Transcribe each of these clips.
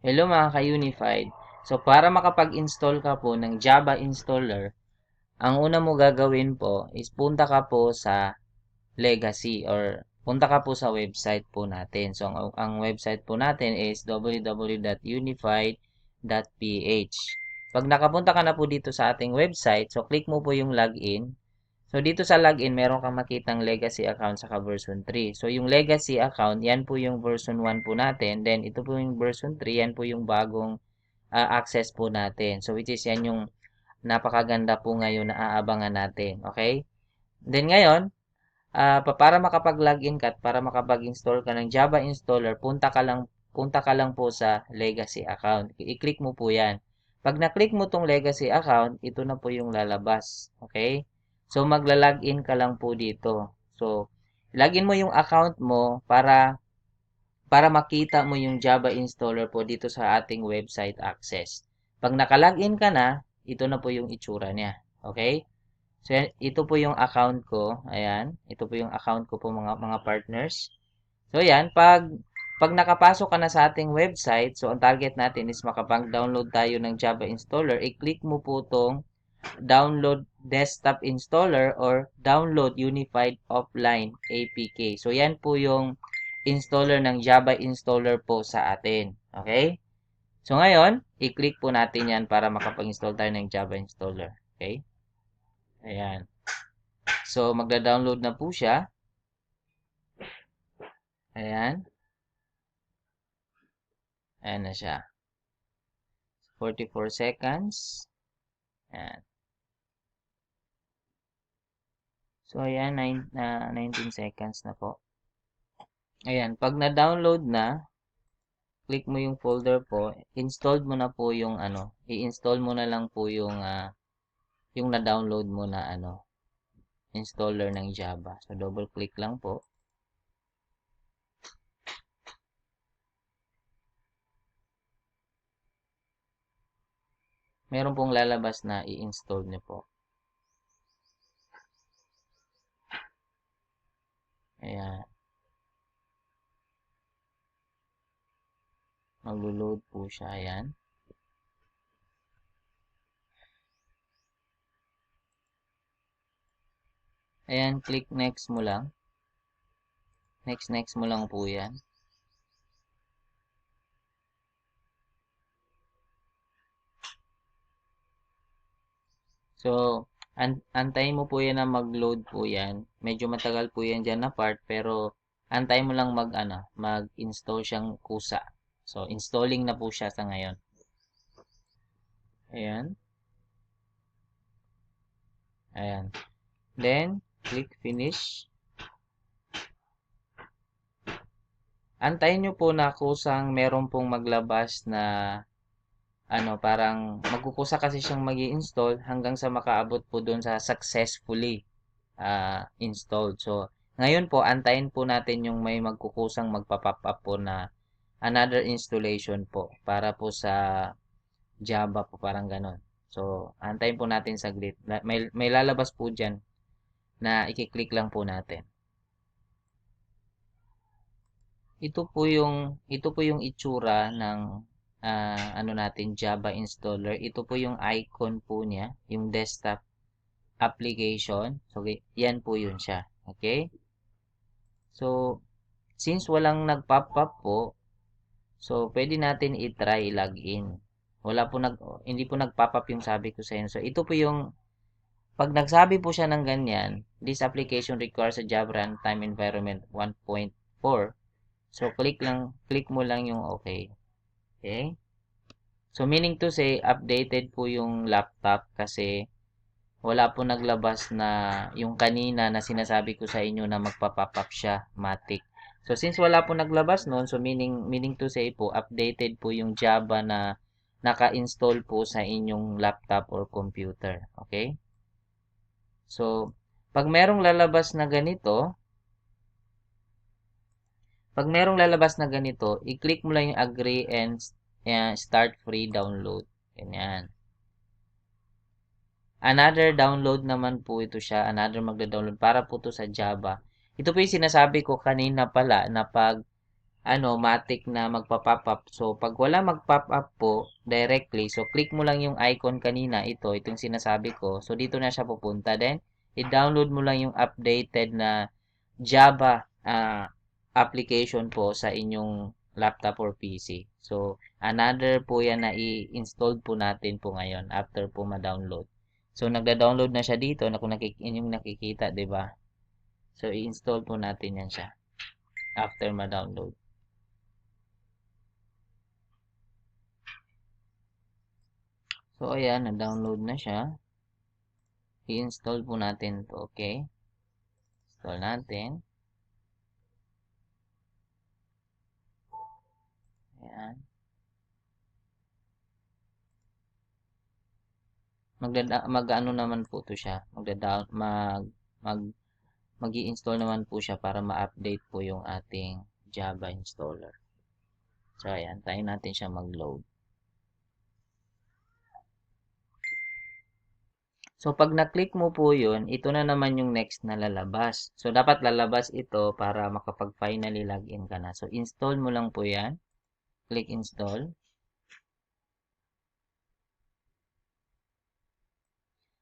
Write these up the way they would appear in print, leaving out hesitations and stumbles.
Hello mga ka-Unified. So para makapag-install ka po ng Java installer, ang una mo gagawin po is punta ka po sa Legacy or punta ka po sa website po natin. So ang website po natin is www.unified.ph. Pag nakapunta ka na po dito sa ating website, so click mo po yung login. So, dito sa login, meron kang makitang legacy account saka version 3. So, yung legacy account, yan po yung version 1 po natin. Then, ito po yung version 3, yan po yung bagong access po natin. So, which is yan yung napakaganda po ngayon na aabangan natin. Okay? Then, ngayon, para makapag-login ka at para makapag-install ka ng Java installer, punta ka lang po sa legacy account. I-click mo po yan. Pag na-click mo tong legacy account, ito na po yung lalabas. Okay? So, magla-login ka lang po dito. So, login mo yung account mo para makita mo yung Java installer po dito sa ating website access. Pag naka-login ka na, ito na po yung itsura niya. Okay? So, ito po yung account ko. Ayan. Ito po yung account ko po mga partners. So, ayan. Pag nakapasok ka na sa ating website, so ang target natin is makapag-download tayo ng Java installer. I-click mo po tong download desktop installer or download unified offline APK. So, yan po yung installer ng Java installer po sa atin. Okay? So, ngayon, i-click po natin yan para makapag-install tayo ng Java installer. Okay? Ayan. So, magda-download na po siya. Ayan. Ayan na siya. 44 seconds. Ayan. So, ayan, 19 seconds na po. Ayan, pag na-download na, click mo yung folder po, installed mo na po yung i-install mo na lang po yung na-download mo na installer ng Java. So, double click lang po. Meron pong lalabas na i-install nyo po. Ayan. Maglo-load po siya. Ayan. Ayan, click next mo lang. Next mo lang po yan. So, antayin mo po yan na mag-load po yan. Medyo matagal po yan dyan na part, pero antayin mo lang mag-install siyang kusa. So, installing na po siya sa ngayon. Ayan. Ayan. Then, click finish. Antayin nyo po na kusang meron pong maglabas na parang magkukusa kasi siyang mag-i-install hanggang sa makaabot po doon sa successfully installed. So, ngayon po, antayin po natin yung may magkukusang magpa-pop up po na another installation po para po sa Java po, parang ganon. So, antayin po natin saglit. May lalabas po dyan na i-click lang po natin. Ito po yung itsura ng natin Java installer. Ito po yung icon po niya, yung desktop application. So, yan po yun siya. Okay? So, since walang nag-pop up po, so pwede natin i-try login. Hindi po nag-pop up yung sabi ko sa inyo. So, ito po yung pag nagsabi po siya ng ganyan, this application requires a Java runtime environment 1.4. So, click mo lang yung okay. Okay? So, meaning to say, updated po yung laptop kasi wala po naglabas na yung kanina na sinasabi ko sa inyo na magpa-pop up siya, Matic. So, since wala po naglabas noon, so meaning to say po, updated po yung Java na naka-install po sa inyong laptop or computer. Okay? So, pag merong lalabas na ganito, i-click mo lang yung agree and start free download. Ganyan. Another download naman po ito siya. Another magda-download para po to sa Java. Ito po yung sinasabi ko kanina pala na pag matic na magpa-pop up. So, pag wala mag-pop up po directly, so click mo lang yung icon kanina, itong sinasabi ko. So, dito na siya pupunta. Then, i-download mo lang yung updated na Java application po sa inyong laptop or PC. So, another po yan na i-install po natin po ngayon after po ma-download. So, nagda-download na siya dito na kung yung nakikita, 'di ba? So, i-install po natin yan siya after ma-download. So, ayan, na-download na siya. I-install po natin to, okay? Install natin. Ayan. Mag-ano naman po to siya. Mag-i-install naman po siya para ma-update po yung ating Java installer. So, ayan, tayo natin siya mag-load. So, pag na-click mo po yun, ito na naman yung next na lalabas. So, dapat lalabas ito para makapag-finally login ka na. So, install mo lang po yan. Click install.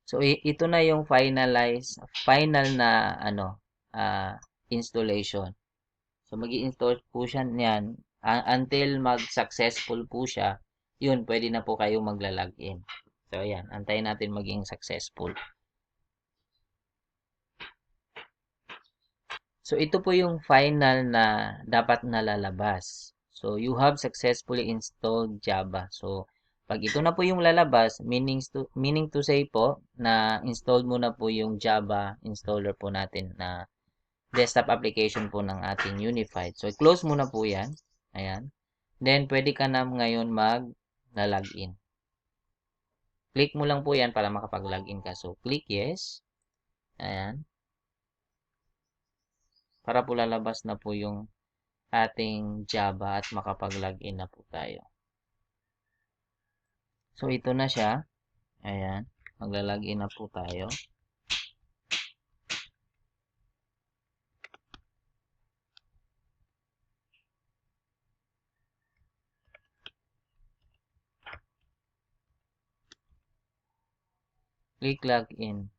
So, ito na yung final na installation. So, mag-i-install po siya niyan until mag-successful po siya. Yun, pwede na po kayo magla-login. So, ayan, antayin natin maging successful. So, ito po yung final na dapat nalalabas. So, you have successfully installed Java. So, pag ito na po yung lalabas, meaning to say po na installed mo na po yung Java installer po natin na desktop application po ng ating Unified. So, close mo na po yan. Ayan. Then, pwede ka na ngayon mag-login. Click mo lang po yan para makapag-login ka. So, click yes. Ayan. Para po lalabas na po yung ating Java at makapag-login na po tayo. So, ito na siya. Ayan. Magla-login na po tayo. Click login.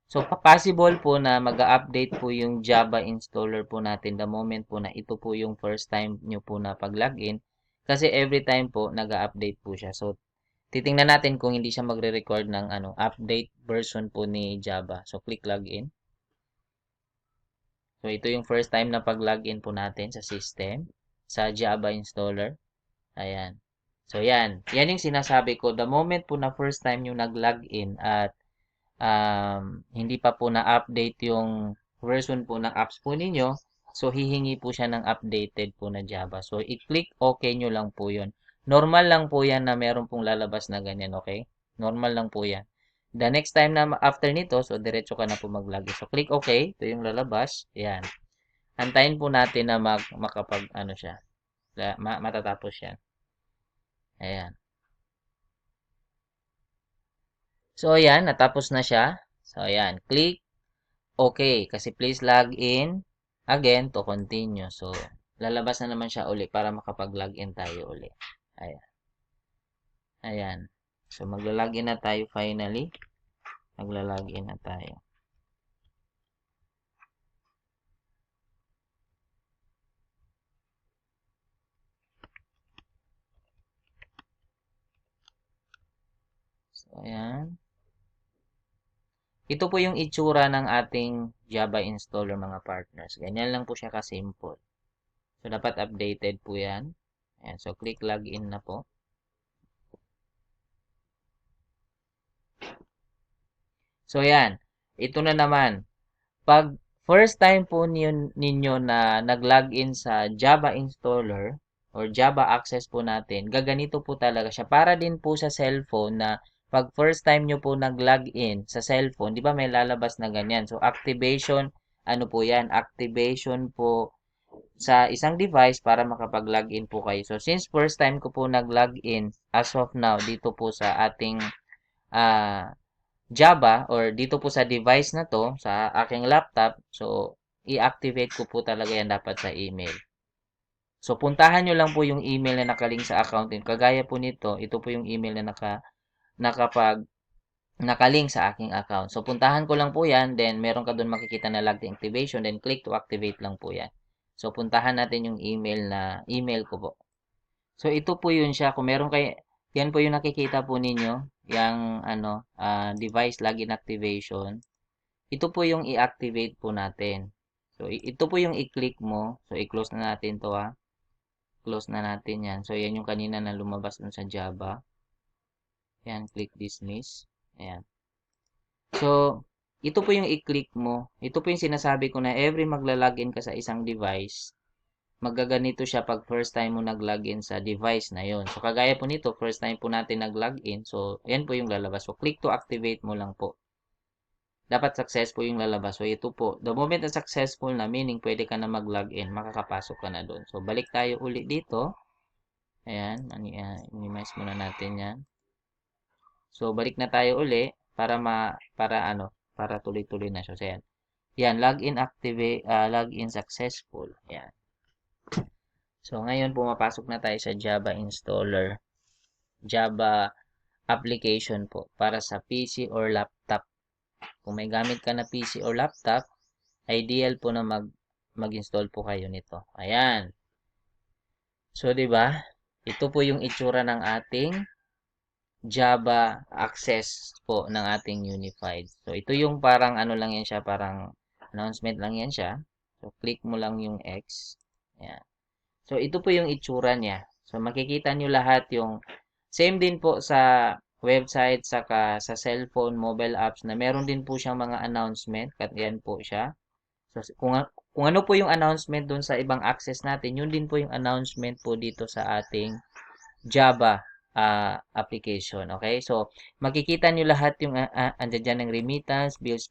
So, possible po na mag-update po yung Java installer po natin the moment po na ito po yung first time nyo po na pag-login. Kasi every time po, nag-update po siya. So, titingnan natin kung hindi siya magre-record ng update version po ni Java. So, click login. So, ito yung first time na pag-login po natin sa system, sa Java installer. Ayan. So, yan. Yan yung sinasabi ko. The moment po na first time yung nag-login at hindi pa po na-update yung version po ng apps po ninyo, so hihingi po siya ng updated po na Java. So, i-click OK nyo lang po yun. Normal lang po yan na meron pong lalabas na ganyan, okay? Normal lang po yan. The next time na after nito, so diretso ka na po mag-login. So, click OK. Ito yung lalabas. Yan. Antayin po natin na siya. Matatapos yan. Ayan. So, ayan. Natapos na siya. So, ayan. Click OK. Kasi please log in again to continue. So, lalabas na naman siya uli para makapag-login tayo uli. Ayan. Ayan. So, magla-login na tayo finally. Magla-login na tayo. So, ayan. Ito po yung itsura ng ating Java installer mga partners. Ganyan lang po siya ka-simple. So, dapat updated po yan. Ayan. So, click login na po. So, yan. Ito na naman. Pag first time po ninyo na nag-login sa Java installer or Java access po natin, gaganito po talaga siya. Para din po sa cellphone na pag first time nyo po nag-login sa cellphone, di ba may lalabas na ganyan? So, activation, ano po yan? Activation po sa isang device para makapag-login po kayo. So, since first time ko po nag-login as of now dito po sa ating Java or dito po sa device na to, sa aking laptop, so, i-activate ko po talaga yan dapat sa email. So, puntahan nyo lang po yung email na nakalink sa account din. Kagaya po nito, ito po yung email na nakapag nakalink sa aking account. So, puntahan ko lang po yan. Then, meron ka doon makikita na login activation. Then, click to activate lang po yan. So, puntahan natin yung email ko po. So, ito po yun siya. Kung meron kayo, yan po yung nakikita po ninyo. Yung, device login activation. Ito po yung i-activate po natin. So, ito po yung i-click mo. So, i-close na natin to ha. Close na natin yan. So, yan yung kanina na lumabas dun sa Java. Yan, click dismiss. Ayan. So, ito po yung i-click mo. Ito po yung sinasabi ko na every magla-login ka sa isang device, magaganito siya pag first time mo nag-login sa device na yon. So, kagaya po nito, first time po natin nag-login. So, yan po yung lalabas. So, click to activate mo lang po. Dapat successful yung lalabas. So, ito po. The moment na successful na, meaning pwede ka na mag-login, makakapasok ka na doon. So, balik tayo ulit dito. Ayan, minimize muna natin yan. So, balik na tayo uli para tuloy-tuloy na siya. So, yan. Yan, login successful. Yan. So, ngayon pumapasok na tayo sa Java installer. Java application po para sa PC or laptop. Kung may gamit ka na PC or laptop, ideal po na mag-install po kayo nito. Ayan. So, 'di ba? Ito po yung itsura ng ating Java access po ng ating unified. So, ito yung parang ano lang yan siya, parang announcement lang yan siya. So, click mo lang yung X. Ayan. So, ito po yung itsura niya. So, makikita nyo lahat yung same din po sa website, saka sa cellphone, mobile apps na meron din po siyang mga announcement. At yan po siya. So, kung ano po yung announcement dun sa ibang access natin, yun din po yung announcement po dito sa ating Java application. Okay? So, makikita nyo lahat yung andyan dyan ng remittance, bills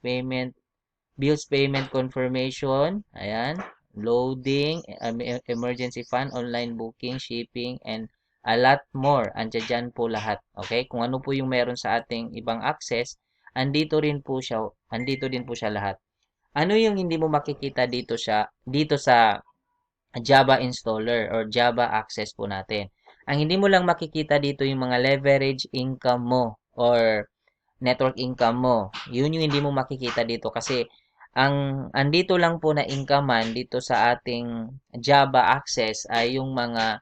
payment confirmation, ayan, loading, emergency fund, online booking, shipping, and a lot more. Andyan dyan po lahat. Okay? Kung ano po yung meron sa ating ibang access, andito din po siya lahat. Ano yung hindi mo makikita dito sa Java installer or Java access po natin? Ang hindi mo lang makikita dito yung mga leverage income mo or network income mo. Yun yung hindi mo makikita dito kasi ang andito lang po na income man dito sa ating Java access ay yung mga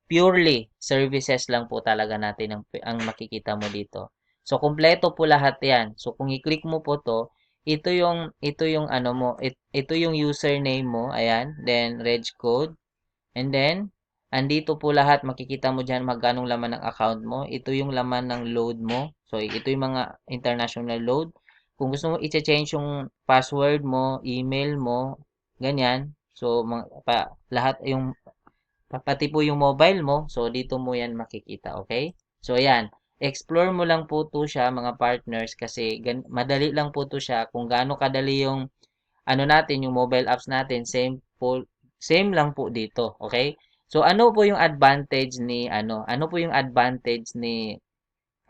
purely services lang po talaga natin ang makikita mo dito. So kumpleto po lahat 'yan. So kung i-click mo po 'to, ito yung ano mo, ito yung username mo, ayan, then reg code. And then, andito po lahat, makikita mo dyan magkanong laman ng account mo. Ito yung laman ng load mo. So, ito yung mga international load. Kung gusto mo i-change yung password mo, email mo, ganyan. So, lahat yung, pati po yung mobile mo. So, dito mo yan makikita, okay? So, ayan. Explore mo lang po to siya, mga partners, kasi madali lang po to siya. Kung gaano kadali yung ano natin, yung mobile apps natin, same lang po dito, okay? So ano po yung advantage ano po yung advantage ni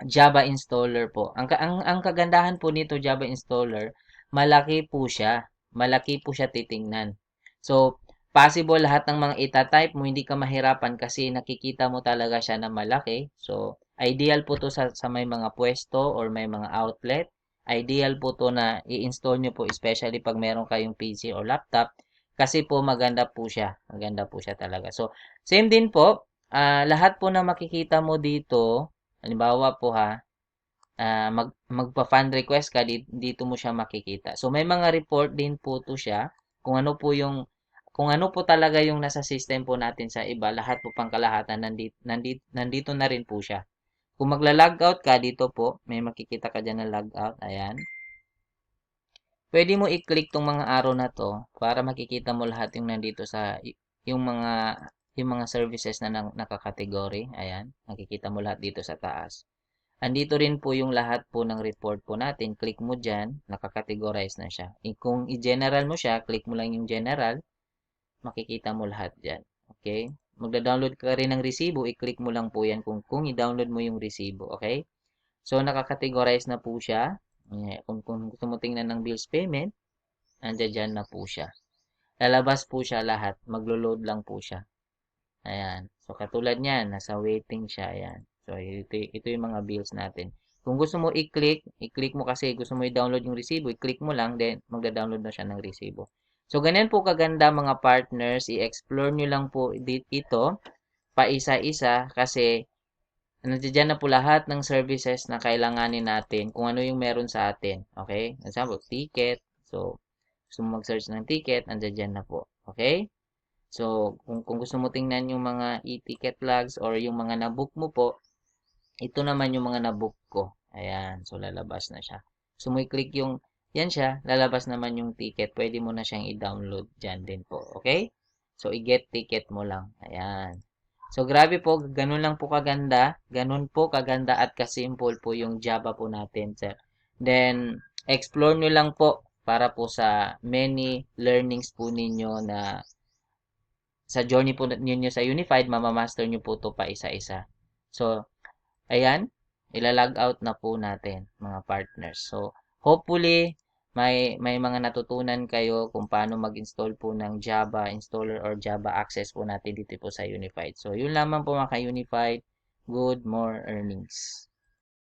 Java installer po? Ang kagandahan po nito Java installer, malaki po siya. Malaki po siya titingnan. So possible lahat ng mga ita-type mo hindi ka mahirapan kasi nakikita mo talaga siya na malaki. So ideal po to sa may mga pwesto or may mga outlet. Ideal po to na i-install nyo po especially pag meron kayong PC or laptop kasi po maganda po siya. Maganda po siya talaga. So same din po, lahat po na makikita mo dito, halimbawa po magpa-friend request ka, dito mo siya makikita. So, may mga report din po to siya, kung ano po talaga yung nasa system po natin sa iba, lahat po pangkalahatan, nandito na rin po siya. Kung magla-logout ka, dito po, may makikita ka dyan na logout, ayan. Pwede mo i-click tong mga arrow na to para makikita mo lahat yung nandito yung mga yung mga services na nakakategory. Ayan, makikita mo lahat dito sa taas. Andito rin po yung lahat po ng report po natin. Click mo dyan, nakakategorize na siya. Kung i-general mo siya, click mo lang yung general, makikita mo lahat dyan. Okay? Magda-download ka rin ng resibo, i-click mo lang po yan kung i-download mo yung resibo. Okay? So, nakakategorize na po siya. Kung gusto mo tingnan ng bills payment, andyan dyan na po siya. Lalabas po siya lahat. Maglo-load lang po siya. Ayan. So, katulad niyan, nasa waiting siya. Ayan. So, ito yung mga bills natin. Kung gusto mo i-click mo kasi gusto mo i-download yung resibo, i-click mo lang, then magda-download na siya ng resibo. So, ganyan po kaganda mga partners. I-explore nyo lang po ito paisa-isa kasi nandiyan na po lahat ng services na kailanganin natin kung ano yung meron sa atin. Okay? Example, ticket. So, gusto mo mag-search ng ticket, nandiyan na po. Okay? So, kung gusto mo tingnan yung mga e-ticket logs or yung mga nabook mo po, ito naman yung mga nabook ko. Ayan. So, lalabas na siya. Gusto mo i-click yung, yan siya, lalabas naman yung ticket. Pwede mo na siyang i-download dyan din po. Okay? So, i-get ticket mo lang. Ayan. So, grabe po. Ganun lang po kaganda. Ganun po kaganda at kasimple po yung Java po natin, sir. Then, explore nyo lang po para po sa many learnings po ninyo na sa journey po ninyo sa Unified, mamamaster nyo po ito pa isa-isa. So, ayan, ila-log out na po natin, mga partners. So, hopefully, may mga natutunan kayo kung paano mag-install po ng Java installer or Java access po natin dito po sa Unified. So, yun lamang po mga ka-Unified. Good more earnings.